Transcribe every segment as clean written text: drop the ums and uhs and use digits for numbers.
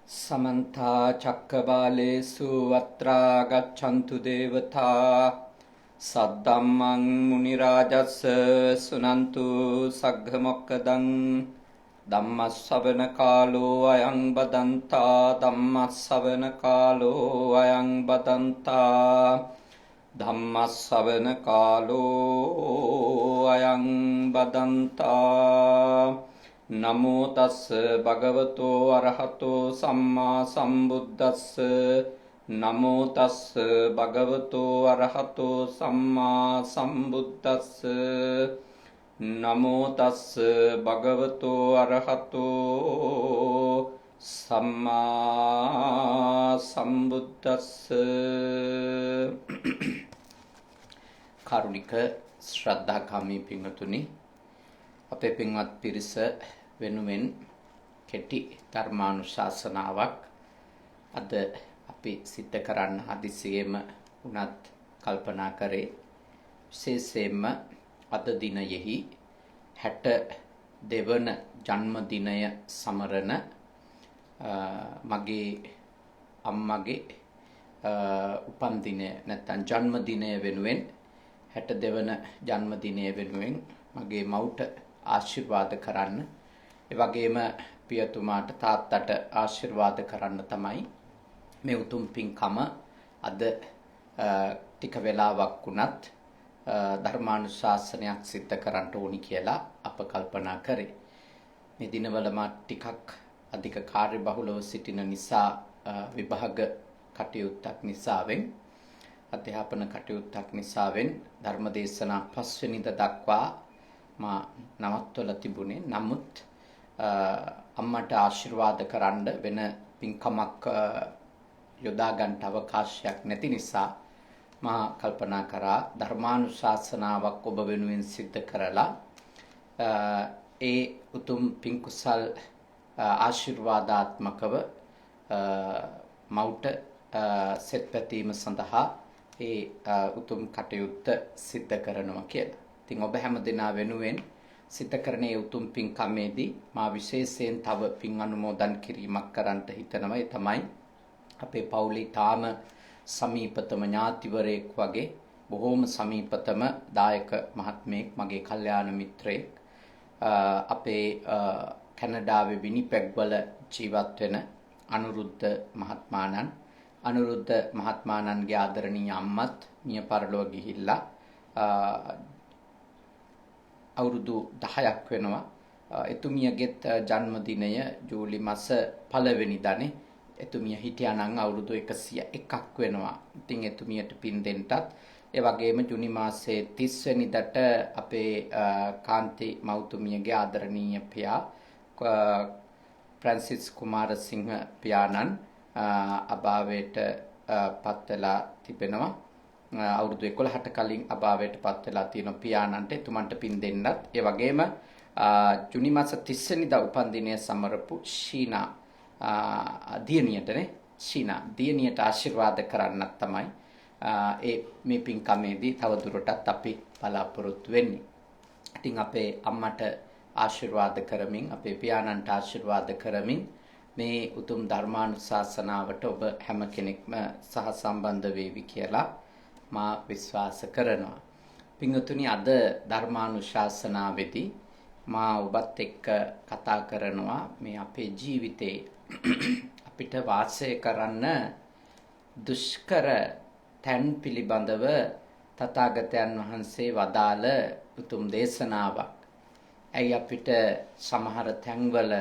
समन्ता चक्रवालेषु अत्रा गच्छन्तु देवता सद्धम्मं मुनिराजस्य सुनन्तु सग्घमोक्कदं धम्मश्रवणकालो अयं बदन्ता धम्मश्रवणकालो अयं बदन्ता धम्मश्रवणकालो अयं बदन्ता नमो तस् भगवतो अरहतो सम्मा सम्बुद्धस्स नमो तस् भगवतो अरहतो सम्मा सम्बुद्धस्स नमो तस् भगवतो अरहतो सम्मा सम्बुद्धस्स कारुणिक श्रद्धाकामी पिंगतुनि අපේ පින්වත් පිරිස වෙනුවෙන් කෙටි ධර්මානුශාසනාවක් අද අපි සිද්ධ කරන්න හදිසියෙම උනත් කල්පනා කරේ විශේෂයෙන්ම අද දිනයෙහි 62 වන ජන්මදිනය සමරන මගේ අම්මගේ උපන්දිනය නැත්නම් ජන්මදිනය වෙනුවෙන් 62 වන ජන්මදිනය වෙනුවෙන් මගේ මව්ට ආශිර්වාද කරන්න ඒ වගේම පියතුමාට තාත්තට ආශිර්වාද කරන්න තමයි මේ උතුම් පින්කම අද ටික වෙලාවක් වුණත් ධර්මානුශාසනයක් සිද්ධ කරන්න ඕනි කියලා අප කල්පනා කරේ. මේ දිනවල මා ටිකක් අධික කාර්යබහුලව සිටින නිසා විභාග කටයුත්තක් නිසාවෙන් අධ්‍යාපන කටයුත්තක් නිසාවෙන් ධර්මදේශනා 5 වෙනිදා දක්වා මා නවත්වලා තිබුණේ. නමුත් අම්මට ආශිර්වාද කරන්න වෙන පින්කමක් යොදා ගන්නට අවකාශයක් නැති නිසා මා කල්පනා කරා ධර්මානුශාසනාවක් ඔබ වෙනුවෙන් සිද්ධ කරලා ඒ උතුම් පින්කුසල් ආශිර්වාදාත්මකව මව්ට සෙත් පැතීම සඳහා ඒ උතුම් කටයුත්ත සිද්ධ කරනවා කියලා. ඉතින් ඔබ හැම දෙනා වෙනුවෙන් සිත කරන ඒ උතුම් පින්කමේදී මා විශේෂයෙන් තව පින් අනුමෝදන් කිරීමක් කරන්නට හිතනවා. ඒ තමයි අපේ පවුලේ තාම සමීපතම ඥාතිවරයෙක් වගේ බොහෝම සමීපතම දායක මහත්මයෙක් මගේ කල්යාණ මිත්‍රයෙක් අපේ කැනඩාවේ විනිපෙග් වල ජීවත් වෙන අනුරුද්ධ මහත්මාණන්ගේ ආදරණීය අම්මත් මිය පරලොව ගිහිල්ලා අවුරුදු 10ක් වෙනවා. එතුමියගේත් ජන්මදිනය ජූලි මාස 1 වෙනිදානේ. එතුමිය හිටියා නම් අවුරුදු 101ක් වෙනවා. ඉතින් එතුමියට පින් දෙන්නටත් ඒ වගේම ජුනි මාසයේ 30 වෙනිදාට අපේ කාන්ති මෞතුමියගේ ආදරණීය පියා ෆ්‍රැන්සිස් කුමාරසිංහ පියාණන් අභාවයට පත් වෙලා තිබෙනවා. අවුරුදු 11ට කලින් අභාවයට පත් වෙලා තියෙන පියාණන්ට එතුමන්ට පින් දෙන්නත් ඒ වගේම ජුනි මාස 30 වෙනිදා උපන්දිනය සමරපු ශීනා දියණියට ආශිර්වාද කරන්නත් තමයි ඒ මේ පින්කමේදී තව දුරටත් අපි බලාපොරොත්තු වෙන්නේ. ඉතින් අපේ අම්මට ආශිර්වාද කරමින් අපේ පියාණන්ට ආශිර්වාද කරමින් මේ උතුම් ධර්මානුශාසනාවට ඔබ හැම කෙනෙක්ම සහසම්බන්ධ වේවි කියලා මා විශ්වාස කරනවා. පින්වතුනි, අද ධර්මානුශාසනාවේදී මා ඔබත් එක්ක කතා කරනවා මේ අපේ ජීවිතේ අපිට වාසය කරන්න දුෂ්කර තැන් පිළිබඳව තථාගතයන් වහන්සේ වදාළ උතුම් දේශනාවක්. ඇයි අපිට සමහර තැන්වල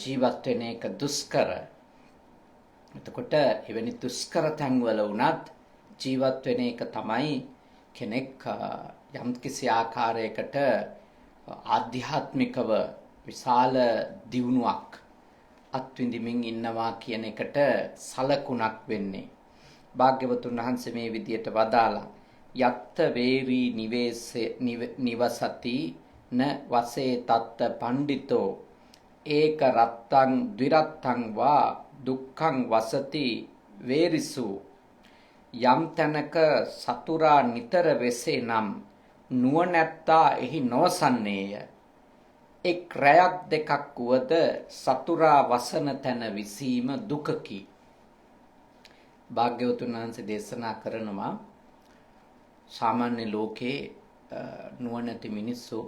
ජීවත් වෙන එක දුෂ්කර? එතකොට එවැනි දුෂ්කර තැන්වල වුණත් ජීවත් වෙන එක තමයි කෙනෙක් යම්කිසි ආකාරයකට ආධ්‍යාත්මිකව විශාල දියුණුවක් අත්විඳිමින් ඉන්නවා කියන එකට සලකුණක් වෙන්නේ. භාග්‍යවතුන් වහන්සේ මේ විදියට වදාලා යත්ත වේරි නිවසති න වසේ තත්ත පණ්ඩිතෝ ඒක රත්තං ද්විරත්තං වා දුක්ඛං වසති වේරිසු යම් තැනක සතුරා නිතර වෙසේ නම් නුවණැත්තා එහි නොවසන්නේය. එක් රැයක් දෙකක් වුවද සතුරා වසන තැන විසීම දුකකි. භාග්‍යවතුන් වහන්සේ දේශනා කරනවා සාමාන්‍ය ලෝකේ නුවණැති මිනිස්සු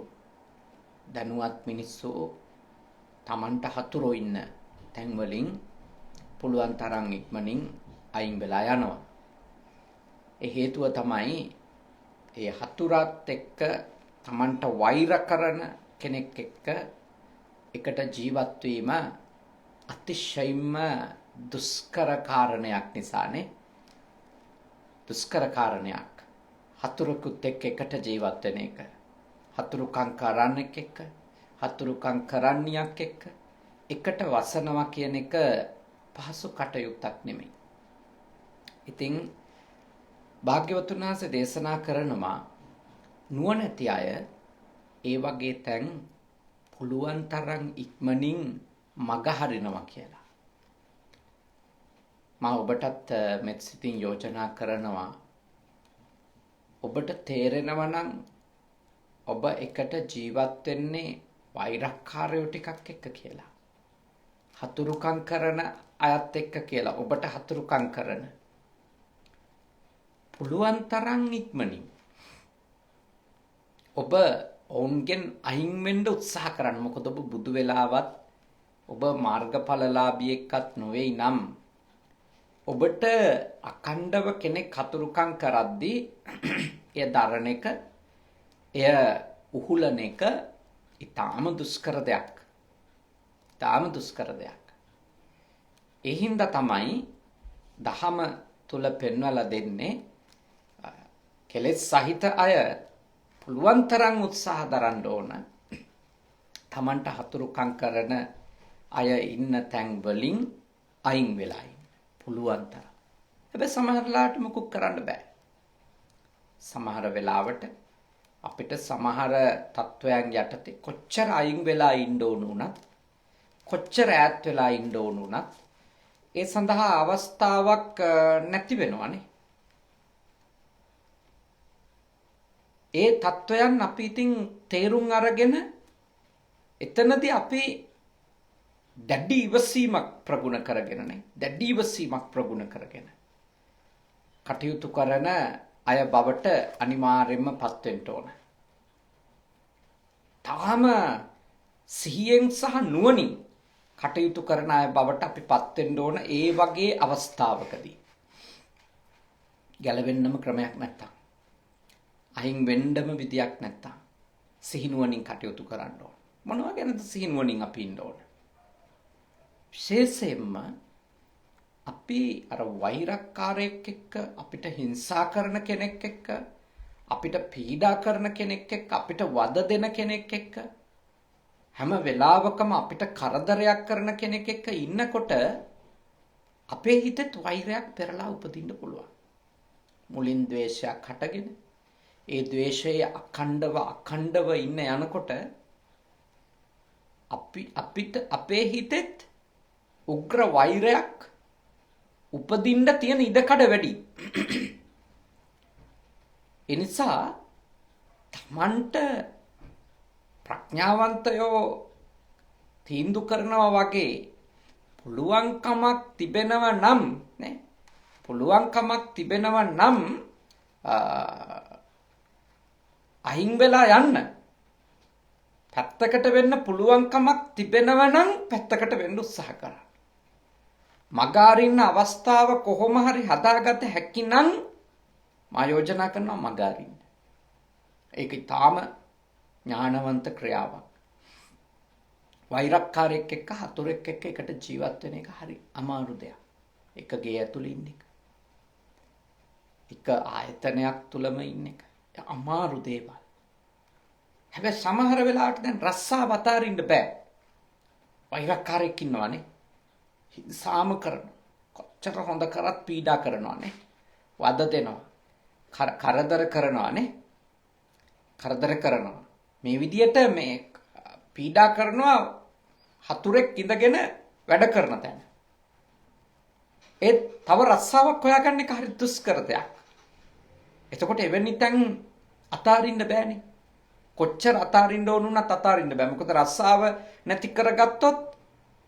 දැනුවත් මිනිස්සු Tamanට හතුරෝ ඉන්න තැන් වලින් පුළුවන් තරම් ඉක්මනින් අයින් වෙලා යනවා. ඒ හේතුව තමයි ඒ හතුරාත් එක්ක Tamanට වෛර කරන කෙනෙක් එක්ක එකට ජීවත් වීම අතිශයින්ම දුෂ්කර කාරණයක් නිසානේ. දුෂ්කර කාරණයක්. හතුරුකුත් එක්ක එකට ජීවත් වෙන එක. හතුරුකම් කරන්නෙක් එක්ක, හතුරුකම් කරන්නියක් එක්ක එකට වසනවා කියන එක පහසු කටයුත්තක් නෙමෙයි. ඉතින් භාග්‍යවතුන් වහන්සේ දේශනා කරනවා නුවණැති අය ඒ වගේ තැන් පුළුවන් තරම් ඉක්මනින් මග හරිනවා කියලා. මම ඔබටත් මෙත් සිතින් යෝජනා කරනවා ඔබට තේරෙනවා නම් ඔබ එකට ජීවත් වෙන්නේ වෛරක්කාරයෝ ටිකක් එක්ක කියලා. හතුරුකම් කරන අයත් එක්ක කියලා. ඔබට හතුරුකම් කරන පුළුවන් තරම් ඉක්මනින් ඔබ ඔවුන්ගෙන් අයින් වෙන්න උත්සාහ කරන්න. මොකද ඔබ බුදු වෙලාවත් ඔබ මාර්ගඵලලාභියෙක්වත් නොවේයි නම් ඔබට අකණ්ඩව කෙනෙක් හතුරුකම් කරද්දී එය දරණ එක, එය උහුලන එක ඊටාම දුෂ්කර දෙයක්. ඊටාම දුෂ්කර දෙයක්. ඒ හින්දා තමයි දහම තුල පෙන්වලා දෙන්නේ කෙලෙස් සහිත අය පුළුවන් තරම් උත්සාහ දරන්න ඕන. Tamanට හතුරුකම් කරන අය ඉන්න තැන් වලින් අයින් වෙලා ඉන්න. පුළුවන් තරම්. හැබැයි සමහරලාට මොකුත් කරන්න බෑ. සමහර වෙලාවට අපිට සමහර තත්වයන් යටතේ කොච්චර අයින් වෙලා ඉන්න ඕන උනත්, කොච්චර ඈත් වෙලා ඉන්න ඕන උනත් ඒ සඳහා අවස්ථාවක් නැති වෙනවනේ. ඒ තත්වයන් අපි ඉතින් තේරුම් අරගෙන එතනදී අපි දැඩි ඉවසීමක් ප්‍රගුණ කරගෙනනේ. දැඩි ඉවසීමක් ප්‍රගුණ කරගෙන කටයුතු කරන අය බවට අනිවාර්යයෙන්ම පත් වෙන්න ඕන. තාම සිහියෙන් සහ නුවණින් කටයුතු කරන අය බවට අපි පත් වෙන්න ඕන. ඒ වගේ අවස්ථාවකදී ගැලවෙන්නම ක්‍රමයක් නැත්තම්, අහිං වෙන්නම විදියක් නැත්තම් සිහිනුවණින් කටයුතු කරන්න ඕන. මොනවා ගැනද සිහිනුවණින් අපි ඉන්න ඕන? විශේෂයෙන්ම අපි අර වෛරක්කාරයෙක් එක්ක, අපිට හිංසා කරන කෙනෙක් එක්ක, අපිට පීඩා කරන කෙනෙක් එක්ක, අපිට වද දෙන කෙනෙක් එක්ක, හැම වෙලාවකම අපිට කරදරයක් කරන කෙනෙක් එක්ක ඉන්නකොට අපේ හිතේ වෛරයක් පෙරලා උපදින්න පුළුවන්. මුලින් ද්වේෂයක් හටගෙන ඒ ද්වේෂයේ අඛණ්ඩව ඉන්න යනකොට අපිට අපේ හිතෙත් උග්‍ර වෛරයක් උපදින්න තියෙන ඉඩකඩ වැඩි. ඒ නිසා තමන්ට ප්‍රඥාවන්තයෝ තීන්දුව කරනවා වගේ පුළුවන්කමක් තිබෙනවා නම් නේ, පුළුවන්කමක් තිබෙනවා නම් අහිං වෙලා යන්න. පැත්තකට වෙන්න පුළුවන්කමක් තිබෙනවා නම් පැත්තකට වෙන්න උත්සාහ කරන්න. මගාරින්න අවස්ථාව කොහොම හරි හදාගත හැකි නම් මා යෝජනා කරනවා මගාරින්න. ඒක ඊටාම ඥානවන්ත ක්‍රියාවක්. වෛරක්කාරයෙක් එක්ක, හතුරෙක් එක්ක එකට ජීවත් වෙන එක හරි අමාරු දෙයක්. එක ගේ ඇතුළේ ඉන්න එක, එක ආයතනයක් තුලම ඉන්න එක අමාරු දේවල්. හැබැයි සමහර වෙලාවට දැන් රස්සාව අතාරින්න බෑ. වෛරක්කාරයෙක් ඉන්නවනේ, හිංසාම කරනවා, කොච්චර හොඳ කරත් පීඩා කරනවානේ, වද දෙනවා, කරදර කරනවානේ, කරදර කරනවා. මේ විදියට මේ පීඩා කරනවා හතුරෙක් ඉඳගෙන වැඩ කරන තැන. ඒ තව රස්සාවක් හොයාගන්න එක හරි දුෂ්කර දෙයක්. එතකොට එවැනි තැන් අතාරින්න බෑනේ. කොච්චර අතාරින්න ඕන වුණත් අතාරින්න බෑ. මොකද රස්සාව නැති කරගත්තොත්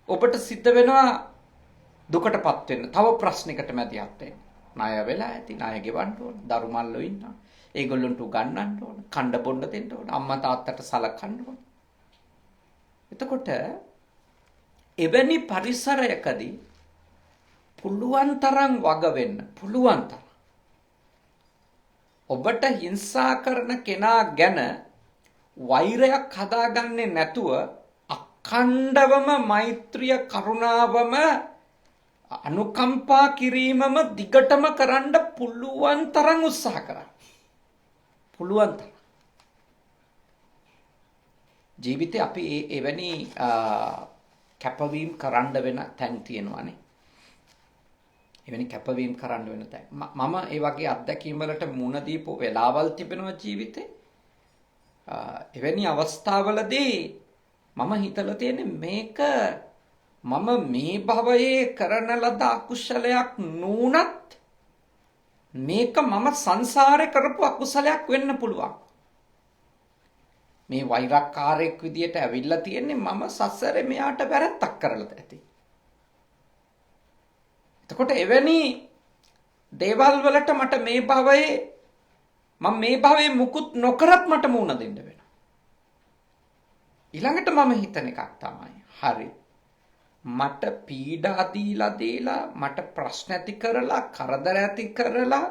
ඔබට සිද්ධ වෙනවා දුකටපත් වෙන්න. තව ප්‍රශ්නයකට මැදිහත් වෙන්න. ණය වෙලා ඇති, ණය ගෙවන්න ඕන, දරු මල්ලෝ ඉන්නවා. ඒගොල්ලන්ට උගන්වන්න ඕන, කණ්ඩ බොණ්ඩ දෙන්න ඕන, අම්මා තාත්තට සලකන්න ඕන. එතකොට එවැනි පරිසරයකදී පුළුවන් තරම් වග වෙන්න, පුළුවන් තරම් ඔබට හිංසා කරන කෙනා ගැන වෛරයක් හදාගන්නේ නැතුව අඛණ්ඩවම මෛත්‍රිය කරුණාවම අනුකම්පා කිරීමම දිගටම කරන්න පුළුවන් තරම් උත්සාහ කරන්න. පුළුවන් තරම්. ජීවිතේ අපි එවැනි කැපවීම් කරන්න වෙන තැන් තියෙනවානේ. එවැනි කැපවීම් කරන්න වෙන තැන්. මම ඒ වගේ අත්දැකීම් වලට මුණ දීපු වෙලාවල් තිබෙනවා ජීවිතේ. එවැනි අවස්ථාවලදී මම හිතලා තියෙන්නේ මේක මම මේ භවයේ කරන ලද අකුසලයක් නුනත් මේක මම සංසාරේ කරපු අකුසලයක් වෙන්න පුළුවන්. මේ වෛරක්කාරයෙක් විදියට ඇවිල්ලා තියෙන්නේ මම සසරේ මෙයාට වැරද්දක් කරලා ඇති. එතකොට එවැනි දේවල් වලට මට මේ භවයේ මම මේ භවයේ මුකුත් නොකරත් මට මුණ දෙන්න වෙනවා. ඊළඟට මම හිතන එකක් තමයි හරි මට පීඩා දීලා මට ප්‍රශ්න ඇති කරලා කරදර ඇති කරලා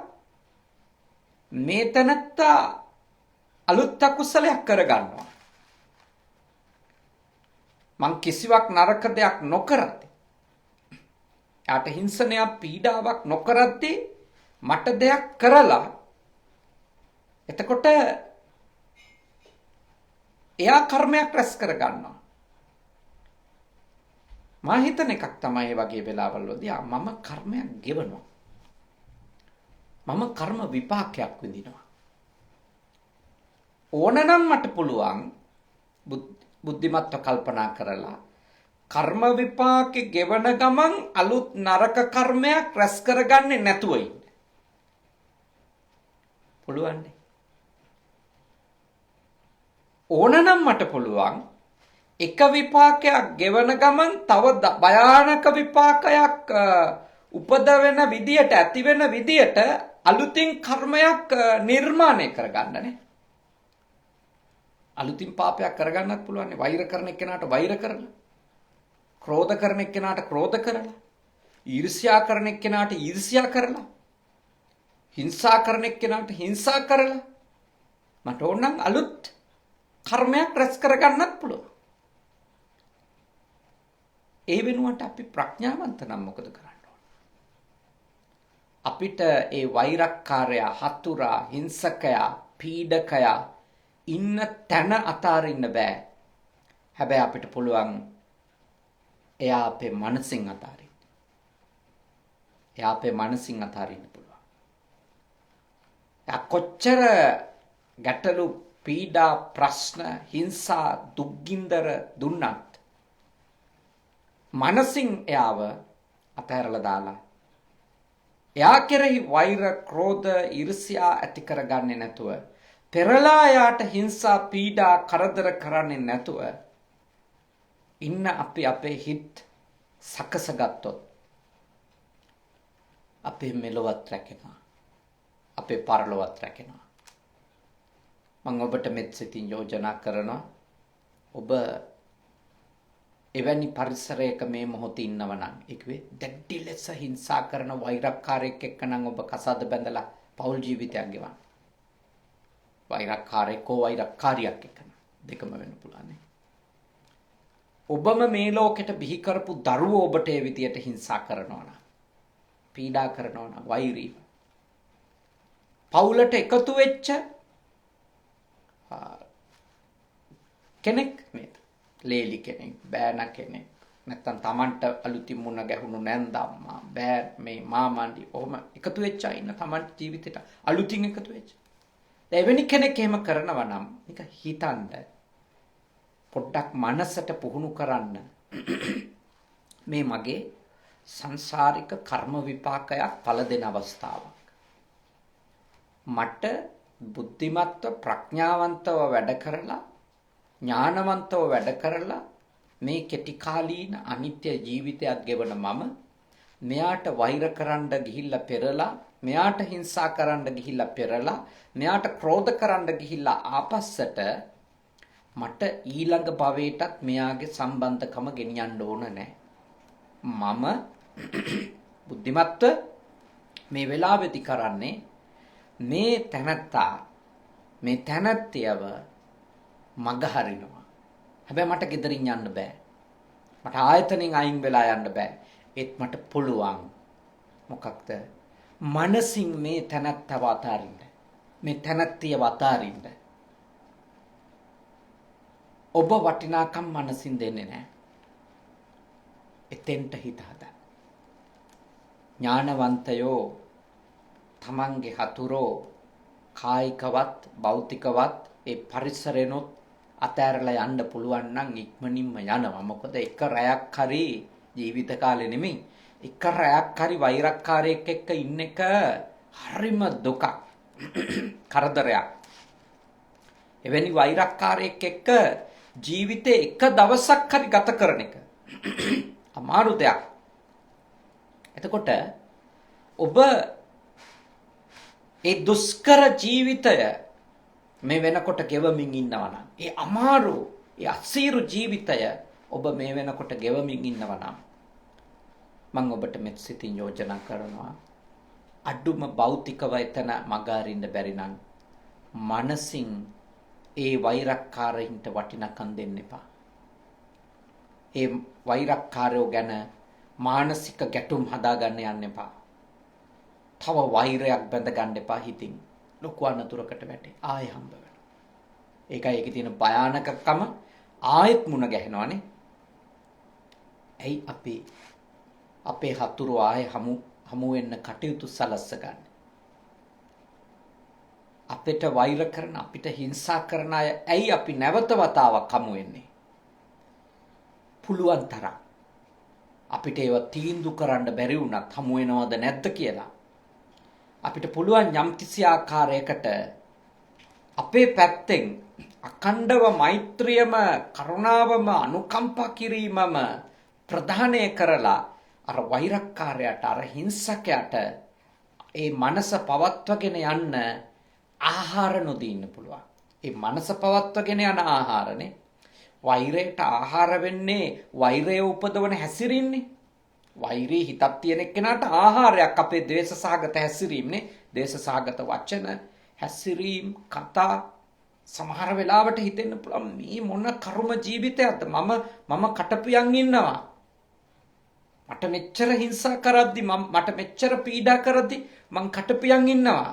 මේ තැනත්තා අලුත් අකුසලයක් කරගන්නවා. මං කිසිවක් නරක දෙයක් නොකරද්දී යාට හිංසනයක් පීඩාවක් නොකරද්දී මට දෙයක් කරලා එතකොට එයා කර්මයක් රැස් කරගන්නවා. මා හිතන එකක් තමයි මේ වගේ වෙලාවල් වලදී මම කර්මයක් ගෙවනවා. මම කර්ම විපාකයක් විඳිනවා. ඕනනම් මට පුළුවන් බුද්ධිමත්ව කල්පනා කරලා කර්ම විපාකේ ගෙවන ගමන් අලුත් නරක කර්මයක් රැස් කරගන්නේ නැතුව ඉන්න. පුළුවන්. ඕනනම් මට පුළුවන් එක විපාකයක් ගෙවන ගමන් තව භයානක විපාකයක් උපදවෙන විදියට ඇති වෙන විදියට අලුතින් කර්මයක් නිර්මාණය කරගන්නනේ. අලුතින් පාපයක් කරගන්නත් පුළුවන්. වෛර කරන එක්කෙනාට වෛර කරලා, ක්‍රෝධ කරන එක්කෙනාට ක්‍රෝධ කරලා, ඊර්ෂ්‍යා කරන එක්කෙනාට ඊර්ෂ්‍යා කරලා, හිංසා කරන එක්කෙනාට හිංසා කරලා මට ඕනනම් අලුත් කර්මයක් රැස් කරගන්නත් පුළුවන්. ඒ වෙනුවට අපි ප්‍රඥාවන්ත නම් මොකද කරන්න ඕන? අපිට ඒ වෛරක්කාරයා, හතුරා, හිංසකයා, පීඩකයා ඉන්න තැන අතාරින්න බෑ. හැබැයි අපිට පුළුවන් එයා අපේ මනසින් අතාරින්න. එයා අපේ මනසින් අතාරින්න පුළුවන්. එයා කොච්චර ගැටලු, පීඩා, ප්‍රශ්න, හිංසා, දුක්ගින්දර දුන්නත් මනසින් එයාව අතහැරලා දාලා එයා කෙරෙහි වෛර, ක්‍රෝධ, ඊර්ෂ්‍යා ඇති කරගන්නේ නැතුව, පෙරලා එයාට හිංසා, පීඩා, කරදර කරන්නේ නැතුව ඉන්න අපි අපේ හිත් සකසගත්තොත් අපේ මෙලොවත් රැකෙනවා, අපේ පරලොවත් රැකෙනවා. මම ඔබට මෙත් සිතින් යෝජනා කරනවා ඔබ එවැනි පරිසරයක මේ මොහොතේ ඉන්නව නම් ඒකේ දැඩි ලෙස හිංසා කරන වෛරක්කාරයෙක් එක්ක නම් ඔබ කසාද බැඳලා පෞල් ජීවිතයක් ගෙවන්න. වෛරක්කාරයෙක් හෝ වෛරක්කාරියක් එක්ක දෙකම වෙන්න පුළුවන්. ඔබම මේ ලෝකෙට බිහි කරපු දරුවෝ ඔබට ඒ විදියට හිංසා කරනවා නම්, පීඩා කරනවා නම්, වෛරීව පවුලට එකතු වෙච්ච කෙනෙක් නේද? ලේලි කෙනෙක්, බෑන කෙනෙක්, නැත්තම් Tamanට අලුතින් මුණ ගැහුණු නැන්දම්මා, බෑ මේ මාමණ්ඩි ඔහම එකතු වෙච්ච අය ඉන්න Tamanට ජීවිතේට අලුතින් එකතු වෙච්ච. එවැනි කෙනෙක් එහෙම කරනවා නම් ඒක හිතන්න පොඩ්ඩක් මනසට පුහුණු කරන්න. මේ මගේ සංසාරික කර්ම විපාකයක් පළ දෙන අවස්ථාවක්. මට බුද්ධිමත්ව ප්‍රඥාවන්තව වැඩ කරලා ඥානවන්තව වැඩ කරලා මේ කෙටි කාලීන අනිත්‍ය ජීවිතයක් ගෙවන මම මෙයාට වෛර කරන්න ගිහිල්ලා පෙරලා මෙයාට හිංසා කරන්න ගිහිල්ලා පෙරලා මෙයාට ක්‍රෝධ කරන්න ගිහිල්ලා ආපස්සට මට ඊළඟ භවයටත් මෙයාගේ සම්බන්ධකම ගෙනියන්න ඕන නැහැ. මම බුද්ධිමත්ව මේ වෙලාවේදී කරන්නේ මේ තැනැත්තියව මග හරිනවා. හැබැයි මට ගෙදරින් යන්න බෑ. මට ආයතනෙන් අයින් වෙලා යන්න බෑ. ඒත් මට පුළුවන් මොකක්ද? මනසින් මේ තැනැත්තව අතාරින්න. මේ තැනැත්තියව අතාරින්න. ඔබ වටිනාකම් මනසින් දෙන්නේ නැහැ. එතෙන්ට හිත හදා. ඥානවන්තයෝ තමන්ගේ හතුරෝ කායිකවත් භෞතිකවත් ඒ පරිසරෙනොත් අතෑරලා යන්න පුළුවන් නම් ඉක්මනින්ම යනවා. මොකද එක රැයක් හරි ජීවිත කාලේ නෙමෙයි. එක රැයක් හරි වෛරක්කාරයෙක් එක්ක ඉන්න එක හරිම දුකක්. කරදරයක්. එවැනි වෛරක්කාරයෙක් එක්ක ජීවිතේ එක දවසක් හරි ගත කරන එක අමාරු දෙයක්. එතකොට ඔබ ඒ දුෂ්කර ජීවිතය මේ වෙනකොට ගෙවමින් ඉන්නවා නම්, ඒ අමාරු, ඒ අසීරු ජීවිතය ඔබ මේ වෙනකොට ගෙවමින් ඉන්නවා නම්, මම ඔබට මෙත් සිතින් යෝජනා කරනවා අඩුම භෞතිකව එතන මග අරින්න බැරි නම් මනසින් ඒ වෛරක්කාරයින්ට වටිනකම් දෙන්න එපා. ඒ වෛරක්කාරයෝ ගැන මානසික ගැටුම් හදාගන්න යන්න එපා. තව වෛරයක් බැඳ ගන්න එපා හිතින්. ලොකු අනතුරකට වැටේ. ආයෙ හම්බ වෙනවා. ඒකයි ඒකේ තියෙන භයානකකම. ආයෙත් මුණ ගැහෙනවානේ. ඇයි අපි අපේ හතුරු ආයෙ හමු වෙන්න කටයුතු සලස්ස ගන්න. අපිට වෛර කරන, අපිට හිංසා කරන අය ඇයි අපි නැවත වතාවක් හමු වෙන්නේ? පුළුවන් තරම් අපිට ඒව තීන්දුව කරන්න බැරි වුණත් හමු වෙනවද නැද්ද කියලා අපිට පුළුවන් යම්කිසි ආකාරයකට අපේ පැත්තෙන් අඛණ්ඩව මෛත්‍රියම කරුණාවම අනුකම්පා කිරීමම ප්‍රධානය කරලා අර වෛරක්කාරයට අර හිංසකයට ඒ මනස පවත්වගෙන යන්න ආහාර නොදී ඉන්න පුළුවන්. ඒ මනස පවත්වගෙන යන ආහාරනේ. වෛරයට ආහාර වෙන්නේ වෛරය උපදවන හැසිරින්නේ. වෛරී හිතක් තියෙන එක්කෙනාට ආහාරයක් අපේ ද්වේෂ සහගත හැසිරීමනේ. ද්වේෂ සහගත වචන, හැසිරීම්, කතා සමහර වෙලාවට හිතෙන්න පුළුවන් මේ මොන කර්ම ජීවිතයක්ද? මම කටපියන් ඉන්නවා. මට මෙච්චර හිංසා කරද්දි, මට මෙච්චර පීඩා කරද්දි මං කටපියන් ඉන්නවා.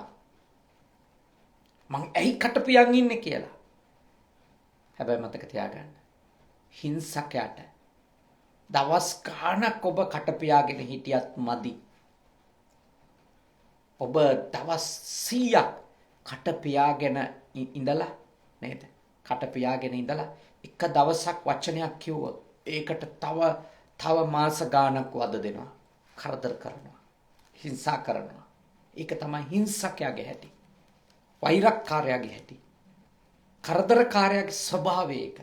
මං ඇයි කටපියන් ඉන්නේ කියලා. හැබැයි මතක තියාගන්න. හිංසකයට දවස් ගාණක් ඔබ කටපියාගෙන හිටියත් මදි. ඔබ දවස් 100ක් කටපියාගෙන ඉඳලා නේද? කටපියාගෙන ඉඳලා එක දවසක් වචනයක් කිව්වොත් ඒකට තව මාස ගාණක් වද දෙනවා. කරදර කරනවා. හිංසා කරනවා. ඒක තමයි හිංසකයාගේ හැටි. වෛරක්කාරයාගේ හැටි. කරදරකාරයාගේ ස්වභාවය ඒක.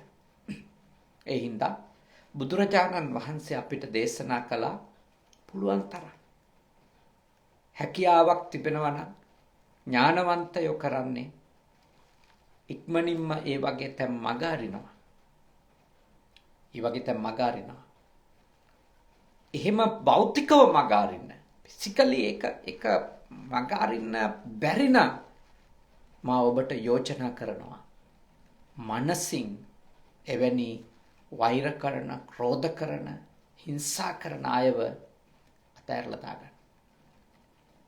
ඒ හින්දා බුදුරජාණන් වහන්සේ අපිට දේශනා කළා පුළුවන් තරම් හැකියාවක් තිබෙනවා නම් ඥානවන්තයෝ කරන්නේ ඉක්මනින්ම ඒ වගේ තැන් මග අරිනවා. ඒ වගේ තැන් මග අරිනවා. එහෙම භෞතිකව මග අරින්න, ෆිසිකලි ඒක මග අරින්න බැරි නම් මා ඔබට යෝජනා කරනවා මනසින් එවැනි වෛර කරන, ක්‍රෝධ කරන, හිංසා කරන අයව අතහැරලා දාගන්න.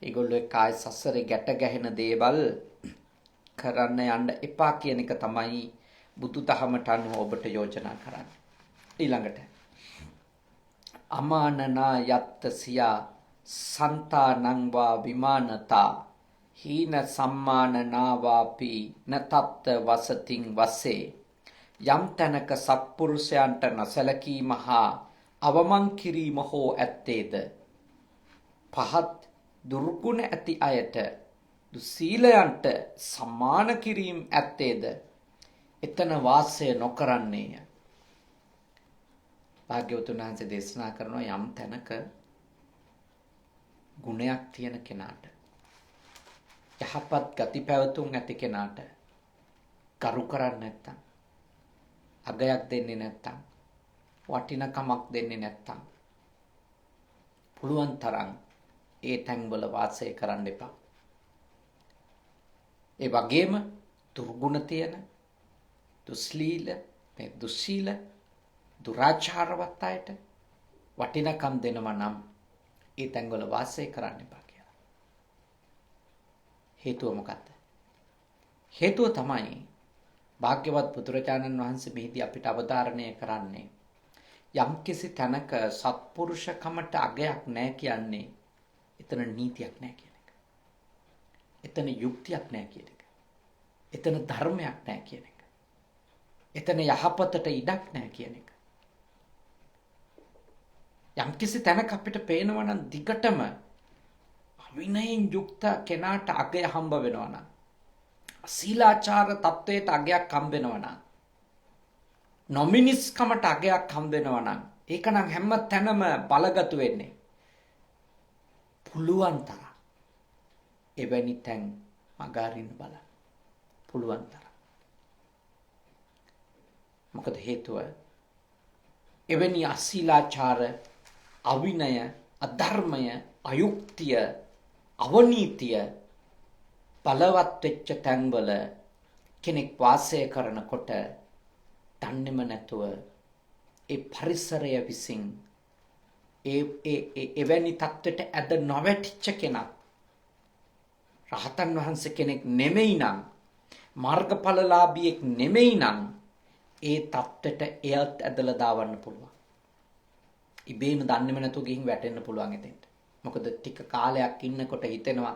ඒගොල්ලෝ එක්ක ආයෙ සසරේ ගැට ගැහෙන දේවල් කරන්න යන්න එපා කියන එක තමයි බුදුදහමට අනුව ඔබට යෝජනා කරන්නේ. ඊළඟට අමානනා යත්ත සියා සන්තානං වා විමානතා හීන සම්මානනාවාපි නතත්ත වසතින් වසේ. යම් තැනක සත්පුරුෂයන්ට නොසැලකීම හා අවමන් කිරීම හෝ ඇත්තේද පහත් දුර්ගුණ ඇති අයට දුස්සීලයන්ට සම්මාන කිරීම ඇත්තේද එතන වාසය නොකරන්නේය. භාග්‍යවතුන් වහන්සේ දේශනා කරනවා යම් තැනක ගුණයක් තියෙන කෙනාට, යහපත් ගති පැවතුම් ඇති කෙනාට කරු කරන්නේ නැත්තම්, අගයක් දෙන්නේ නැත්තම්, වටිනකමක් දෙන්නේ නැත්තම් පුළුවන් තරම් ඒ තැන්වල වාසය කරන්න එපා. ඒ වගේම දුර්ගුණ තියෙන, දුස්සීල, දුරාචාරවත් අයට වටිනකම් දෙනවා නම් ඒ තැන්වල වාසය කරන්න එපා කියලා. හේතුව මොකක්ද? හේතුව තමයි භාග්‍යවත් බුදුරජාණන් වහන්සේ මෙහිදී අපිට අවධාරණය කරන්නේ යම්කිසි තැනක සත්පුරුෂකමට අගයක් නැහැ කියන්නේ එතන නීතියක් නැහැ කියන එක. එතන යුක්තියක් නැහැ කියන එක. එතන ධර්මයක් නැහැ කියන එක. එතන යහපතට ඉඩක් නැහැ කියන එක. යම්කිසි තැනක අපිට පේනවා නම් දිගටම විනයෙන් යුක්ත කෙනාට අගය හම්බ වෙනවා නම්, සීලාචාර තත්වයට අගයක් හම්බ වෙනවා නම්, නොමිනිස්කමට අගයක් හම්බ වෙනවා නම්, ඒක නම් හැම තැනම බලගතු වෙන්නේ. පුළුවන් තරම් එවැනි තැන් මගහරින්න බලන්න. පුළුවන් තරම්. මොකද හේතුව එවැනි අසීලාචාර, අවිනය, අධර්මය, අයුක්තිය, අවනීතිය බලවත් වෙච්ච තැන්වල කෙනෙක් වාසය කරනකොට දන්නේම නැතුව ඒ පරිසරය විසින් එවැනි තත්ත්වයට ඇද නොවැටිච්ච කෙනෙක් රහතන් වහන්සේ කෙනෙක් නෙමෙයි නම්, මාර්ගඵලලාභියෙක් නෙමෙයි නම් ඒ තත්ත්වයට එයත් ඇදලා දාවන්න පුළුවන්. ඉබේම දන්නේම නැතුව ගිහින් වැටෙන්න පුළුවන් එතෙන්ට. මොකද ටික කාලයක් ඉන්නකොට හිතෙනවා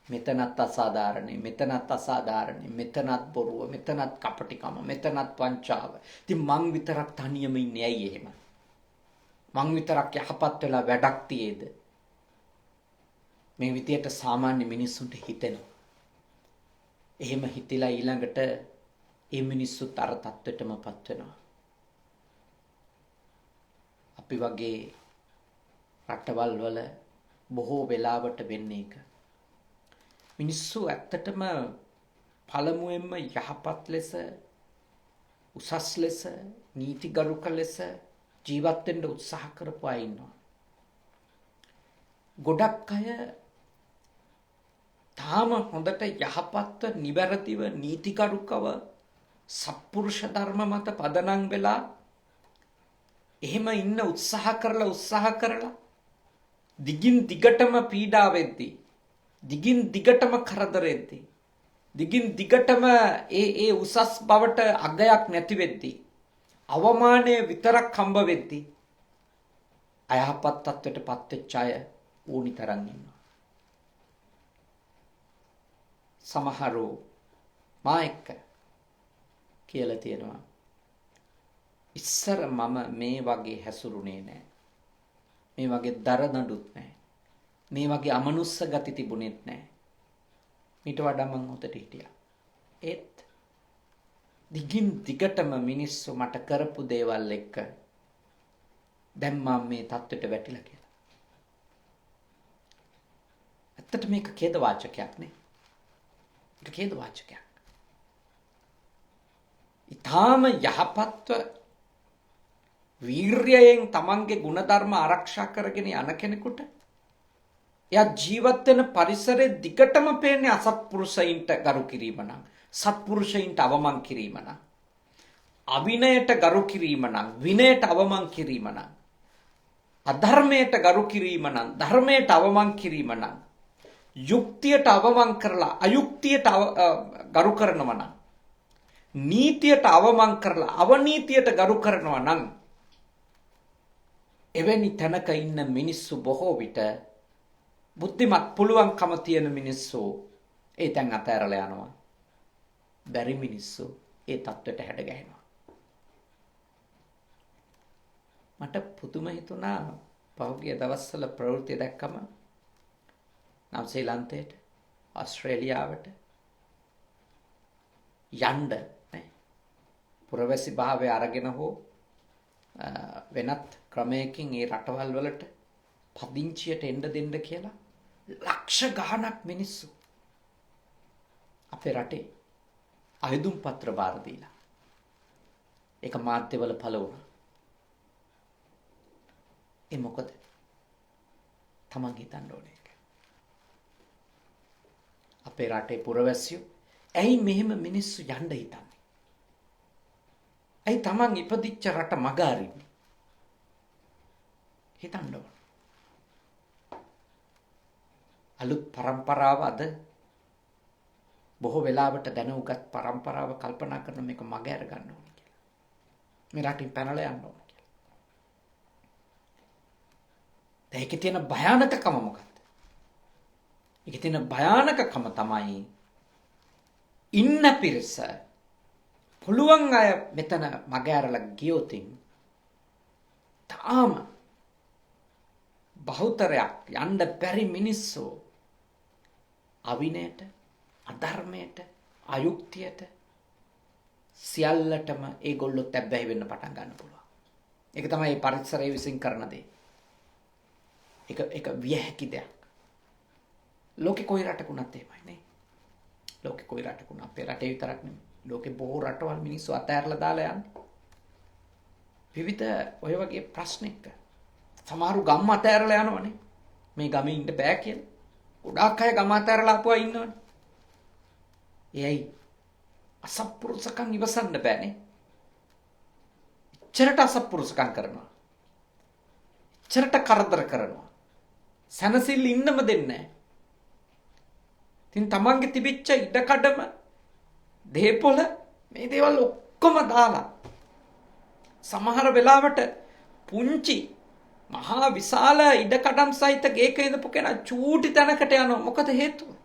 මෙතනත් අසාධාරණයි, මෙතනත් අසාධාරණයි, මෙතනත් බොරුව, මෙතනත් කපටිකම, මෙතනත් වංචාව. ඉතින් මං විතරක් තනියම ඉන්නේ ඇයි එහෙම? මං විතරක් යහපත් වෙලා වැඩක් තියේද? මේ විදියට සාමාන්‍ය මිනිස්සුන්ට හිතෙනවා. එහෙම හිතලා ඊළඟට ඒ මිනිස්සුත් අර තත්ත්වෙටමපත් වෙනවා. අපි වගේ රටවල් වල බොහෝ වෙලාවට වෙන්නේ එක. මිනිස්සු ඇත්තටම පළමුවෙන්ම යහපත් ලෙස, උසස් ලෙස, නීතිගරුක ලෙස ජීවත් වෙන්න උත්සාහ කරපු අය ඉන්නවා. ගොඩක් අය තාම හොඳට යහපත්ව, නිවැරදිව, නීතිගරුකව සත්පුරුෂ ධර්ම මත පදනම් වෙලා එහෙම ඉන්න උත්සාහ කරලා දිගින් දිගටම පීඩා වෙද්දී, දිගින් දිගටම කරදර වෙද්දී, දිගින් දිගටම ඒ උසස් බවට අගයක් නැති වෙද්දී, අවමානය විතරක් හම්බ වෙද්දී අයහපත් තත්ත්වයටපත් වෙච්ච අය ඕනි තරම් ඉන්නවා. සමහරු මා එක්ක කියලා තියෙනවා ඉස්සර මම මේ වගේ හැසුරුනේ නැහැ. මේ වගේ දරදඬුත් නැහැ. මේ වගේ අමනුස්ස ගති තිබුණෙත් නැහැ. ඊට වඩා මං හොතට හිටියා. ඒත් දිගින් දිගටම මිනිස්සු මට කරපු දේවල් එක්ක දැන් මම මේ තත්ත්වයට වැටිලා කියලා. ඇත්තට මේක ඛේද වාචකයක් නේ. ඒක ඛේද වාචකයක්. ඊටාම යහපත්ව වීර්යයෙන් තමන්ගේ ගුණධර්ම ආරක්ෂා කරගෙන යන කෙනෙකුට එයා ජීවත් වෙන පරිසරයේ දිගටම පේන්නේ අසත්පුරුෂයින්ට ගරු කිරීම නම්, සත්පුරුෂයින්ට අවමන් කිරීම නම්, අවිනයට ගරු කිරීම නම්, විනයට අවමන් කිරීම නම්, අධර්මයට ගරු කිරීම නම්, ධර්මයට අවමන් කිරීම නම්, යුක්තියට අවමන් කරලා අයුක්තියට ගරු කරනවා නම්, නීතියට අවමන් කරලා අවනීතියට ගරු කරනවා නම්, එවැනි තැනක ඉන්න මිනිස්සු බොහෝ විට බුද්ධිමත් පුළුවන්කම තියෙන මිනිස්සු ඒ තැන් අතහැරලා යනවා. බැරි මිනිස්සු ඒ තත්ත්වයට හැඩ ගැහෙනවා. මට පුදුම හිතුණා පහුගිය දවස්වල ප්‍රවෘත්ති දැක්කම නවසීලන්තයේ ඕස්ට්‍රේලියාවට යන්න නේ පුරවැසි භාවය අරගෙන හෝ වෙනත් ක්‍රමයකින් ඒ රටවල් වලට පදිංචියට එන්න දෙන්න කියලා ලක්ෂ ගණනක් මිනිස්සු අපේ රටේ අයදුම් පත්‍ර බාර දීලා ඒක මාධ්‍යවල පළ වුණා. ඒ මොකද? තමන් හිතන්න ඕනේ. අපේ රටේ පුරවැසියෝ ඇයි මෙහෙම මිනිස්සු යන්න හිතන්නේ? ඇයි තමන් ඉපදිච්ච රට මග අරින්නේ? හිතන්න ඕන. අලුත් පරම්පරාව අද බොහෝ වෙලාවට දැනුගත් පරම්පරාව කල්පනා කරන මේක මග අර ගන්න ඕන කියලා. මේ රටින් පැනලා යන්න ඕන කියලා. ඒකේ තියෙන භයානකකම මොකක්ද? ඒකේ තියෙන භයානකකම තමයි ඉන්න පිරිස පුළුවන් අය මෙතන මග ඇරලා ගියොතින් තාම බහුතරයක් යන්න බැරි මිනිස්සු අවිනයට, අධර්මයට, අයුක්තියට සියල්ලටම ඒගොල්ලොත් ඇබ්බැහි වෙන්න පටන් ගන්න පුළුවන්. ඒක තමයි මේ පරිසරය විසින් කරන දේ. ඒක විය හැකි දෙයක්. ලෝකේ කොයි රටකුණත් එහෙමයි නේ. ලෝකේ කොයි රටකුණ අපේ රටේ විතරක් නෙමෙයි. ලෝකේ බොහෝ රටවල් මිනිස්සු අතහැරලා දාලා යන්නේ. විවිධ ඔය වගේ ප්‍රශ්න එක්ක. සමහරු ගම් අතහැරලා යනවනේ. මේ ගමේ ඉන්න බෑ කියලා. ගොඩාක් අය ගම අතහැරලා ආපුවා ඉන්නවනේ. එයයි අසත්පුරුෂකම් ඉවසන්න බෑනේ. එච්චරට අසත්පුරුෂකම් කරනවා. එච්චරට කරදර කරනවා. සනසිල් ඉන්නම දෙන්නේ නැහැ. ඉතින් තමන්ගේ තිබිච්ච ඉඩකඩම දේපොළ මේ දේවල් ඔක්කොම දාලා සමහර වෙලාවට පුංචි මහා විශාල ඉඩකඩම් සහිත ගේක ඉඳපු කෙනා චූටි තැනකට යනවා. මොකද හේතුව?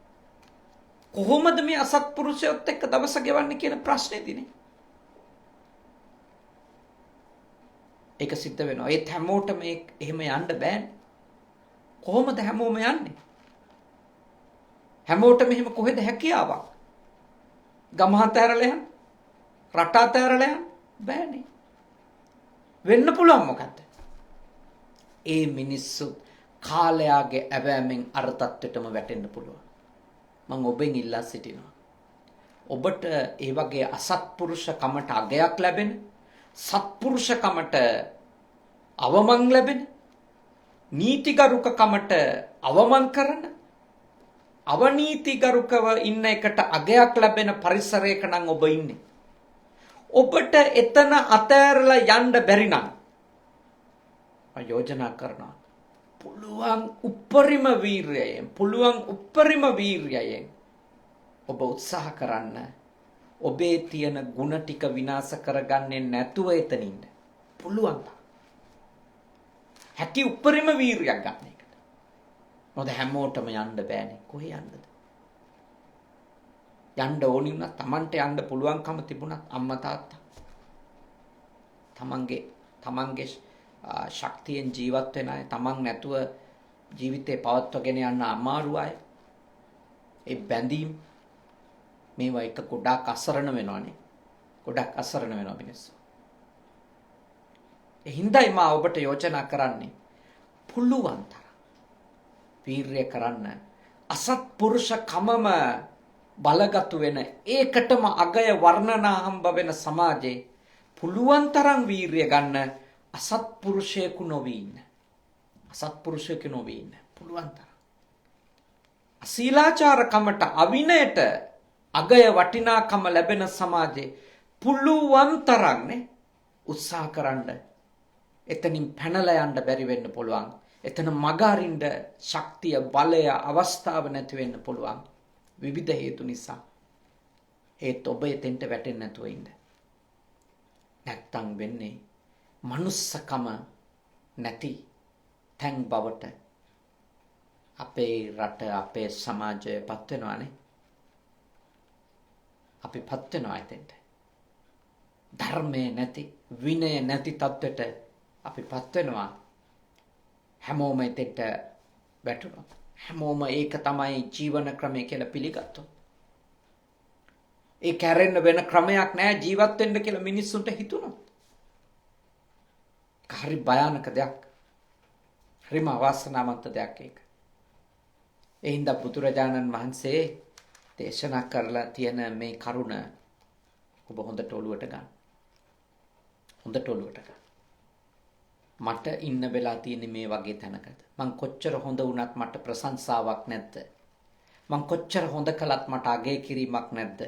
කොහොමද මේ අසත්පුරුෂයොත් එක්ක දවස ගෙවන්නේ කියන ප්‍රශ්නේදීනේ. ඒක සිද්ධ වෙනවා. ඒත් හැමෝටම එහෙම යන්න බෑනේ. කොහොමද හැමෝම යන්නේ? හැමෝටම එහෙම කොහෙද හැකියාවක්? ගම අතහැරලා යන්න, රට අතහැරලා යන්න බෑනේ. වෙන්න පුළුවන් මොකද්ද? ඒ මිනිස්සු කාලයාගේ ඇවෑමෙන් අර තත්ත්වෙටම වැටෙන්න පුළුවන්. මම ඔබෙන් ඉල්ලා සිටිනවා. ඔබට ඒ වගේ අසත්පුරුෂකමට අගයක් ලැබෙන, සත්පුරුෂකමට අවමන් ලැබෙන, නීතිගරුකකමට අවමන් කරන, අවනීතිගරුකව ඉන්න එකට අගයක් ලැබෙන පරිසරයක නම් ඔබ ඉන්නේ. ඔබට එතන අතෑරලා යන්න බැරි නම් මම යෝජනා කරනවා පුළුවන් උපරිම වීර්යයෙන් ඔබ උත්සාහ කරන්න ඔබේ තියෙන ಗುಣ ටික විනාශ කරගන්නේ නැතුව එතන ඉන්න. පුළුවන්. හැකි උපරිම වීර්යයක් ගන්න එකට. මොකද හැමෝටම යන්න බෑනේ. කොහේ යන්නද? යන්න ඕනි වුණා Tamanට යන්න පුළුවන්කම තිබුණත් අම්මා තාත්තා තමන්ගේ ශක්තියෙන් ජීවත් වෙන අය, තමන් නැතුව ජීවිතේ පවත්වාගෙන යන්න අමාරු අය, ඒ බැඳීම් මේවා එක ගොඩාක් අසරණ වෙනවනේ. ගොඩාක් අසරණ වෙනවා මිනිස්සු. ඒ හින්දායි මා ඔබට යෝජනා කරන්නේ පුළුවන් තරම් වීර්ය කරන්න. අසත්පුරුෂකමම බලගතු වෙන ඒකටම අගය වර්ණනා හම්බ වෙන සමාජේ පුළුවන් තරම් වීර්ය ගන්න. අසත්පුරුෂයෙකු නොවී ඉන්න. අසත්පුරුෂයෙකු නොවී ඉන්න. පුළුවන් තරම්. අශීලාචාරකමට අවිනයට අගය වටිනාකම ලැබෙන සමාජේ පුළුවන් තරම් නේ උත්සාහ කරන්න. එතනින් පැනලා යන්න බැරි වෙන්න පුළුවන්. එතන මග අරින්න ශක්තිය, බලය, අවස්ථාව නැති වෙන්න පුළුවන්. විවිධ හේතු නිසා. ඒත් ඔබ එතෙන්ට වැටෙන්නේ නැතුව ඉන්න. නැත්තම් වෙන්නේ මනුස්සකම නැති තැන් බවට අපේ රට, අපේ සමාජය පත් වෙනවානේ. අපි පත් වෙනවා එතෙන්ට. ධර්මයේ නැති, විනය නැති තත්ත්වයට අපි පත් වෙනවා. හැමෝම එතෙන්ට වැටුණා. හැමෝම ඒක තමයි ජීවන ක්‍රමය කියලා පිළිගත්තොත් ඒ කැරෙන්න වෙන ක්‍රමයක් නැහැ ජීවත් වෙන්න කියලා මිනිස්සුන්ට හිතුණොත් හරි භයානක දෙයක්. හරිම අවාසනාවන්ත දෙයක් ඒක. ඒ හින්දා බුදුරජාණන් වහන්සේ දේශනා කරලා තියෙන මේ කරුණ ඔබ හොඳට ඔලුවට ගන්න. හොඳට ඔලුවට ගන්න. මට ඉන්න වෙලා තියෙන්නේ මේ වගේ තැනකද? මං කොච්චර හොඳ වුණත් මට ප්‍රශංසාවක් නැද්ද? මං කොච්චර හොඳ කළත් මට අගය කිරීමක් නැද්ද?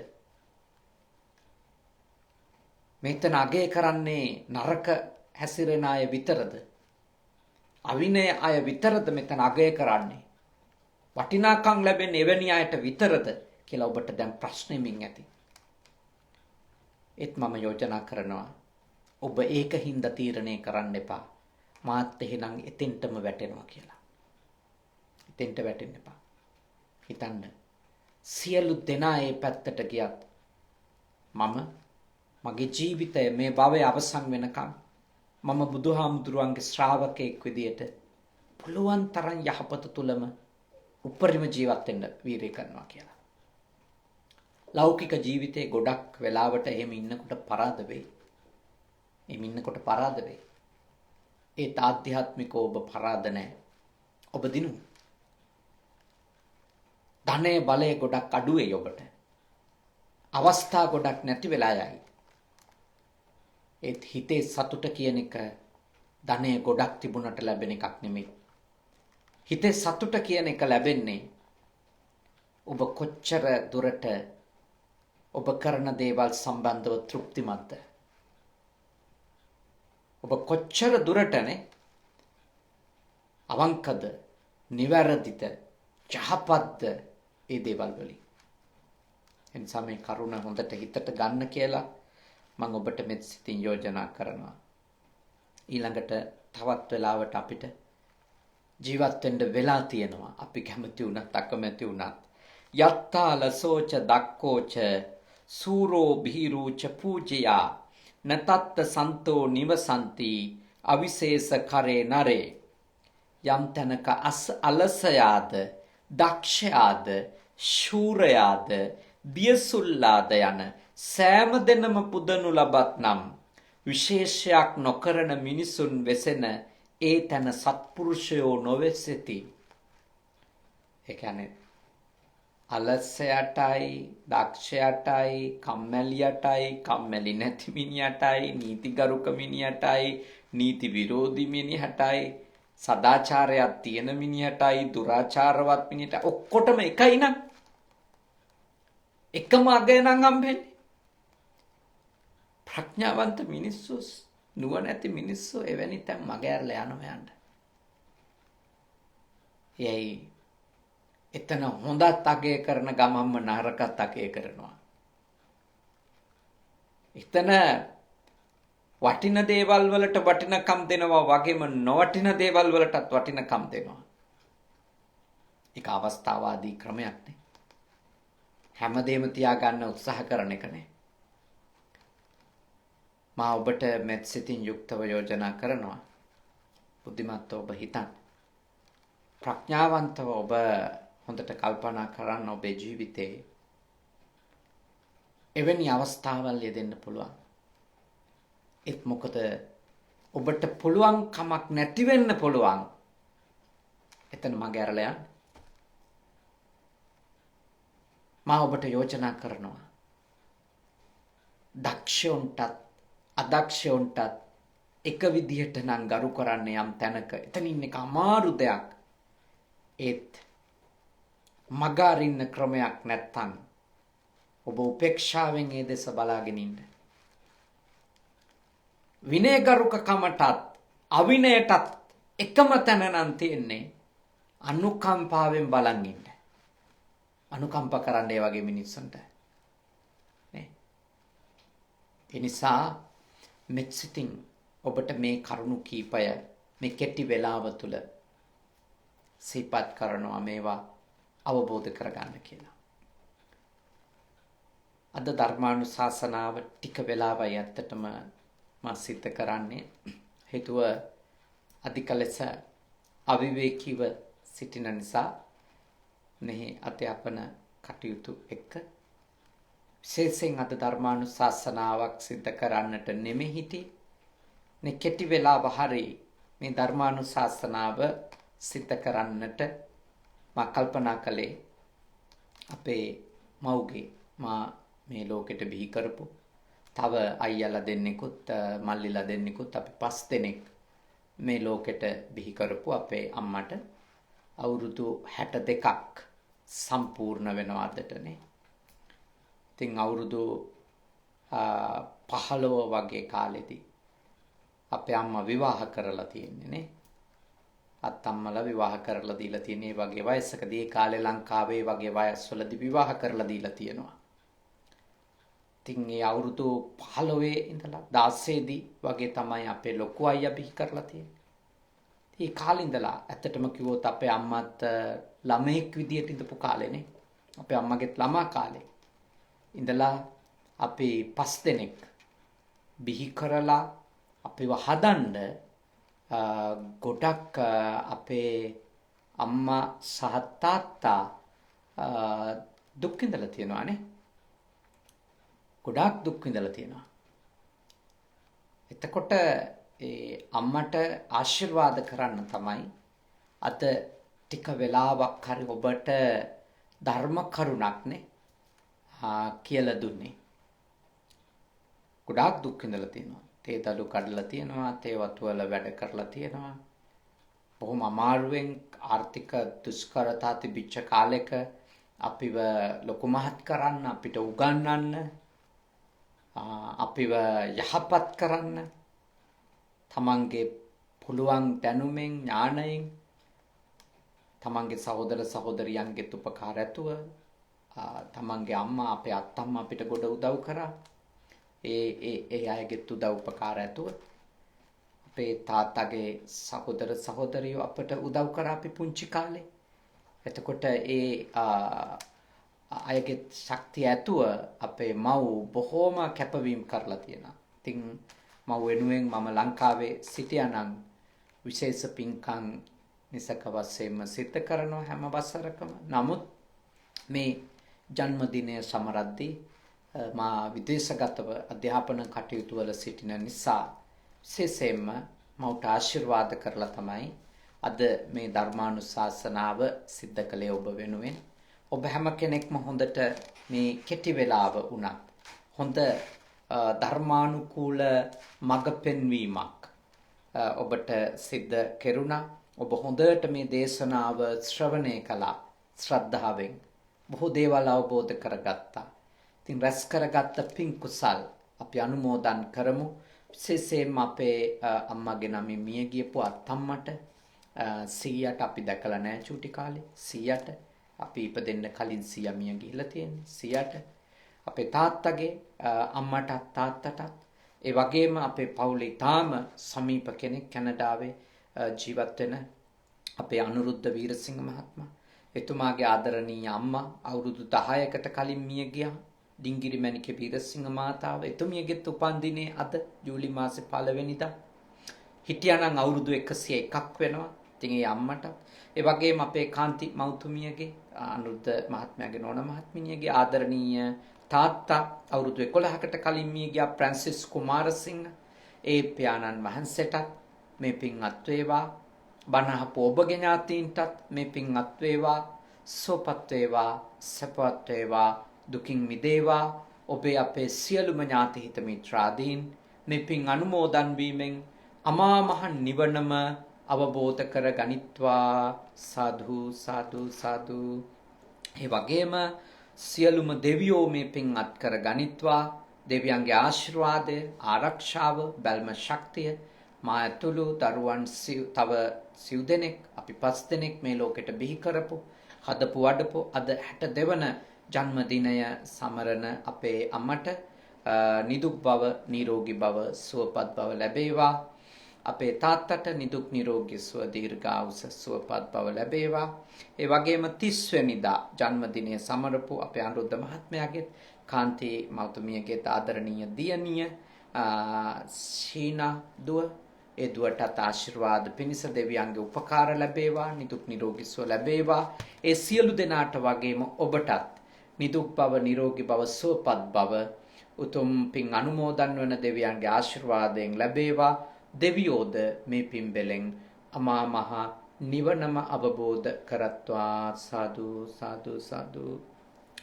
මෙතන අගය කරන්නේ නරක හැසිරෙන අය විතරද? අවිනය අය විතරද මෙතන අගය කරන්නේ? වටිනාකම් ලැබෙන්නේ එවැනි අයට විතරද කියලා ඔබට දැන් ප්‍රශ්නෙමින් ඇති. ඒත් මම යෝජනා කරනවා ඔබ ඒකින්ද තීරණය කරන්න එපා. මාත් එහෙනම් එතෙන්ටම වැටෙනවා කියලා. එතෙන්ට වැටෙන්න එපා. හිතන්න. සියලු දෙනා ඒ පැත්තට ගියත් මම මගේ ජීවිතය මේ භවය අවසන් වෙනකම් මම බුදුහාමුදුරුවන්ගේ ශ්‍රාවකෙක් විදියට පුළුවන් තරම් යහපත තුලම උපරිම ජීවත් වෙන්න වීරිය කරනවා කියලා. ලෞකික ජීවිතේ ගොඩක් වෙලාවට එහෙම ඉන්නකොට පරාද වෙයි. එහෙම ඉන්නකොට පරාද වෙයි. ඒ තාත්‍යාත්මිකව ඔබ පරාද නැහැ. ඔබ දිනු. ධනෙ බලය ගොඩක් අඩු වෙයි ඔබට. අවස්ථා ගොඩක් නැති වෙලා යයි. ඒත් හිතේ සතුට කියන එක ධනෙ ගොඩක් තිබුණට ලැබෙන එකක් නෙමෙයි. හිතේ සතුට කියන එක ලැබෙන්නේ ඔබ කොච්චර දුරට ඔබ කරන දේවල් සම්බන්ධව තෘප්තිමත්ද? ඔබ කොච්චර දුරටනේ අවංකද, නිවැරදිද, යහපත්ද ඒ දේවල් වලින්. එනිසා මේ කරුණ හොඳට හිතට ගන්න කියලා මම ඔබට මෙත් සිතින් යෝජනා කරනවා. ඊළඟට තවත් වෙලාවට අපිට ජීවත් වෙන්න වෙලා තියෙනවා. අපි කැමති වුණත් අකමැති වුණත්. යත්තාලසෝච දක්කෝච සූරෝ බීරූච පූජයා නතත්ත සන්තෝ නිවසන්ති අවිශේෂ කරේ නරේ. යම් තැනක අලසයාද, දක්ෂයාද, ශූරයාද, බියසුල්ලාද යන සෑම දෙනම පුදනු ලබත් නම් විශේෂයක් නොකරන මිනිසුන් වෙසෙන ඒ තැන සත්පුරුෂයෝ නොවෙසෙති. ඒ කියන්නේ අලසයටයි, දක්ෂයටයි, කම්මැලියටයි, කම්මැලි නැති මිනිහටයි, නීතිගරුක මිනිහටයි, නීති විරෝධී මිනිහටයි, සදාචාරයක් තියෙන මිනිහටයි, දුරාචාරවත් මිනිහට ඔක්කොටම එකයි නම් එකම අගය නම් හම්බෙන්නේ. ප්‍රඥාවන්ත මිනිස්සු, නුවණැති මිනිස්සු එවැනි තැන් මගහැරලා යනවා යන්න. එයි එතන හොඳත් අගය කරන ගමම්ම නරකත් අගය කරනවා. එතන වටින දේවල් වලට වටිනකම් දෙනවා වගේම නොවටින දේවල් වලටත් වටිනකම් දෙනවා. ඒක අවස්ථාවාදී ක්‍රමයක් නේ. හැමදේම තියාගන්න උත්සාහ කරන එක නේ. මා ඔබට මෙත් සිතින් යුක්තව යෝජනා කරනවා. බුද්ධිමත්ව ඔබ හිතන්න. ප්‍රඥාවන්තව ඔබ හොඳට කල්පනා කරන්න ඔබේ ජීවිතේ එවැනි අවස්ථාවල් යෙදෙන්න පුළුවන්. ඒත් මොකද ඔබට පුළුවන් කමක් නැති වෙන්න පුළුවන්. එතන මගේ ඇරලා යන්න. මා ඔබට යෝජනා කරනවා. දක්ෂයන්ටත් අදක්ෂයන්ටත් එක විදිහට නම් ගරු කරන්න යම් තැනක එතනින් එක අමාරු දෙයක්. ඒත් මගාරින්න ක්‍රමයක් නැත්තම් ඔබ උපේක්ෂාවෙන් ඒ දෙස බලාගෙන ඉන්න. විනයගරුකකමටත් අවිනයටත් එකම තැන නම් තියෙන්නේ අනුකම්පාවෙන් බලන් ඉන්න. අනුකම්පා කරන්න ඒ වගේ මිනිස්සුන්ට නේ. ඒ නිසා මෙත් සිතින් ඔබට මේ කරුණු කීපය මේ කෙටි වේලාව තුල සිහිපත් කරනවා මේවා අවබෝධ කරගන්න කියලා. අද ධර්මානුශාසනාව ටික වෙලාවයි ඇත්තටම මා සිද්ධ කරන්නේ. හේතුව අධික ලෙස අවිවේකීව සිටින නිසා මෙහි අධ්‍යාපන කටයුතු එක්ක විශේෂයෙන් අද ධර්මානුශාසනාවක් සිද්ධ කරන්නට නෙමෙයි හිටියේ. මේ කෙටි වෙලාව හරි මේ ධර්මානුශාසනාව සිද්ධ කරන්නට මා කල්පනා කළේ අපේ මව්ගේ මා මේ ලෝකෙට බිහි කරපු තව අයියලා දෙන්නෙකුත් මල්ලිලා දෙන්නෙකුත් අපි 5 දෙනෙක් මේ ලෝකෙට බිහි කරපු අපේ අම්මට අවුරුදු 62ක් සම්පූර්ණ වෙනවා අදටනේ. ඉතින් අවුරුදු 15 වගේ කාලෙදී අපේ අම්මා විවාහ කරලා තියෙන්නේ නේ. අත්තම්මලා විවාහ කරලා දීලා තියෙන මේ වගේ වයසකදී ඒ කාලේ ලංකාවේ වගේ වයස්වලදී විවාහ කරලා දීලා තියෙනවා. ඉතින් ඒ අවුරුදු 15 ඉඳලා 16 දී වගේ තමයි අපේ ලොකු අයියා බිහි කරලා තියෙන්නේ. ඒ කාලේ ඉඳලා ඇත්තටම කිව්වොත් අපේ අම්මත් ළමෙක් විදියට ඉඳපු කාලේනේ. අපේ අම්මගේත් ළමා කාලේ ඉඳලා අපි 5 දෙනෙක් බිහි කරලා අපිව හදන්න ගොඩක් අපේ අම්මා සහ තාත්තා දුක් විඳලා තියෙනවානේ. ගොඩාක් දුක් විඳලා තියෙනවා. එතකොට ඒ අම්මට ආශිර්වාද කරන්න තමයි අද ටික වෙලාවක් හරි ඔබට ධර්ම කරුණක් නේ කියලා දුන්නේ. ගොඩාක් දුක් විඳලා තියෙනවා. තේ දළු කඩලා තියෙනවා, තේ වතු වල වැඩ කරලා තියෙනවා. බොහොම අමාරුවෙන් ආර්ථික දුෂ්කරතා තිබිච්ච කාලෙක අපිව ලොකු මහත් කරන්න, අපිට උගන්වන්න, අපිව යහපත් කරන්න, තමන්ගේ පුළුවන් දැනුමෙන් ඥාණයෙන් තමන්ගේ සහෝදර සහෝදරියන්ගේ උපකාර ඇතුව තමන්ගේ අම්මා අපේ අත්තම්මා අපිට ගොඩ උදව් කරා. ඒ අයගේ උදව් උපකාර ඇතුව අපේ තාත්තගේ සහෝදර සහෝදරියෝ අපට උදව් කරා අපි පුංචි කාලේ. එතකොට ඒ අයගේ ශක්තිය ඇතුව අපේ මව් බොහෝම කැපවීම කරලා තියෙනවා. ඉතින් මව් වෙනුවෙන් මම ලංකාවේ සිටියානම් විශේෂ පින්කම් නිසක වශයෙන්ම සිද්ධ කරනවා හැම වසරකම. නමුත් මේ ජන්මදිනය සමරද්දී මා විදේශගතව අධ්‍යාපන කටයුතු වල සිටින නිසා විශේෂයෙන්ම මවට ආශිර්වාද කරලා තමයි අද මේ ධර්මානුශාසනාව සිද්ධ කළේ ඔබ වෙනුවෙන්. ඔබ හැම කෙනෙක්ම හොඳට මේ කෙටි වෙලාව වුණත් හොඳ ධර්මානුකූල මඟ පෙන්වීමක් ඔබට සිද්ධ කෙරුණා. ඔබ හොඳට මේ දේශනාව ශ්‍රවණය කළා ශ්‍රද්ධාවෙන්. බොහෝ දේවල් අවබෝධ කරගත්තා. ඉතින් රැස් කරගත්ත පින් කුසල් අපි අනුමෝදන් කරමු. විශේෂයෙන්ම අපේ අම්මගේ නමින් මිය ගියපු අත්තම්මට සීයට අපි දැකලා නැහැ චූටි කාලේ. සීයට අපි ඉපදෙන්න කලින් සීයා මිය ගිහිල්ලා තියෙන්නේ. සීයට අපේ තාත්තගේ අම්මටත් තාත්තටත් ඒ වගේම අපේ පවුලේ තාම සමීප කෙනෙක් කැනඩාවේ ජීවත් වෙන අපේ අනුරුද්ධ වීරසිංහ මහත්මයා. එතුමාගේ ආදරණීය අම්මා අවුරුදු 10කට කලින් මිය ගියා. ඩිංගිරි මණිකේ වීරසිංහ මාතාව එතුමියගෙත් උපන්දිනේ අද ජූලි මාසේ 1 වෙනිදා. හිටියානම් අවුරුදු 101ක් වෙනවා. ඉතින් ඒ අම්මට ඒ වගේම අපේ කාන්ති මෞතුමියගේ අනුරුද්ධ මහත්මයාගේ නෝනා මහත්මියගේ ආදරණීය තාත්තා අවුරුදු 11කට කලින් මිය ගියා ෆ්‍රැන්සිස් කුමාරසිංහ. ඒ පියාණන් වහන්සේට මේ පින් අත් වේවා. බණහපු ඔබගේ ඥාතීන්ටත් මේ පින් අත් වේවා. සුවපත් වේවා, සපවත් වේවා, දුකින් මිදේවා. ඔබේ අපේ සියලුම ඥාති හිත මිත්‍රාදීන් මේ පින් අනුමෝදන් වීමෙන් අමා මහ නිවනම අවබෝධ කර ගනිත්වා. සාදු සාදු සාදු. ඒ වගේම සියලුම දෙවියෝ මේ පින් අත් කර ගනිත්වා. දෙවියන්ගේ ආශිර්වාදය, ආරක්ෂාව, බැල්ම ශක්තිය මා ඇතුළු දරුවන් තව සිව් දෙනෙක් අපි 5 දෙනෙක් මේ ලෝකෙට බිහි කරපු හදපු වඩපු අද 62 වන ජන්මදිනය සමරන අපේ අම්මට නිදුක් බව, නිරෝගී බව, සුවපත් බව ලැබේවා. අපේ තාත්තට නිදුක් නිරෝගී සුව දීර්ඝායුෂ සුවපත් බව ලැබේවා. ඒ වගේම 30 වෙනිදා ජන්මදිනය සමරපු අපේ අනුරුද්ධ මහත්මයාගේ කාන්ති මෞතුමියගේ ආදරණීය දියණිය ශීනා දුව ඒ දුවටත් ආශිර්වාද පිණිස දෙවියන්ගේ උපකාර ලැබේවා, නිදුක් නිරෝගී සුව ලැබේවා. ඒ සියලු දෙනාට වගේම ඔබටත් නිදුක් බව, නිරෝගී බව, සුවපත් බව උතුම් පින් අනුමෝදන් වන දෙවියන්ගේ ආශිර්වාදයෙන් ලැබේවා. දෙවියෝද මේ පින්බලෙන් අමා මහ නිවනම අවබෝධ කරත්වා. සාදු සාදු සාදු.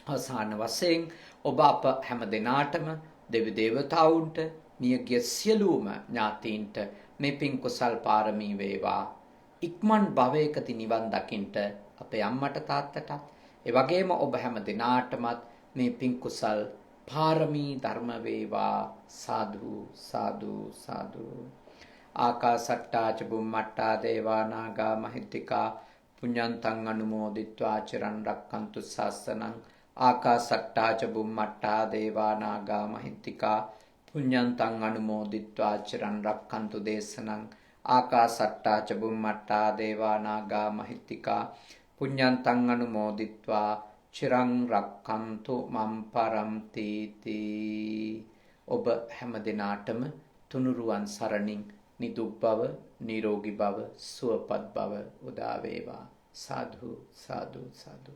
අවසාන වශයෙන් ඔබ අප හැම දෙනාටම දෙවි දේවතාවුන්ට මියගිය සියලුම ඥාතීන්ට මේ පින් කුසල් පාරමී වේවා. ඉක්මන් භවයකදී නිවන් දකින්ට අපේ අම්මට තාත්තටත් ඒ වගේම ඔබ හැම දෙනාටමත් මේ පින් කුසල් පාරමී ධර්ම වේවා. සාදු සාදු සාදු. ආකාසට්ටා ච බුම්මට්ටා දේවා නාග මහිත්‍තිකා පුඤ්ඤන්තං අනුමෝදිත්වා චිරන් රක්ඛන්තු ශාසනං. ආකාසට්ටා ච බුම්මට්ටා දේවා නාග මහිත්‍තිකා පුඤ්ඤන්තං අනුමෝදිත්වා චිරන් රක්ඛන්තු දේශනං. ආකාසට්ටා ච බුම්මට්ටා දේවා නාග මහිත්‍තිකා පුඤ්ඤන්තං අනුමෝදිත්වා චිරං රක්ඛන්තු මම් පරම්ති තී. ඔබ හැම දිනාටම තුනුරුවන් සරණින් නිදුක් බව, නිරෝගී බව, සුවපත් බව උදා වේවා. සාදු සාදු සාදු.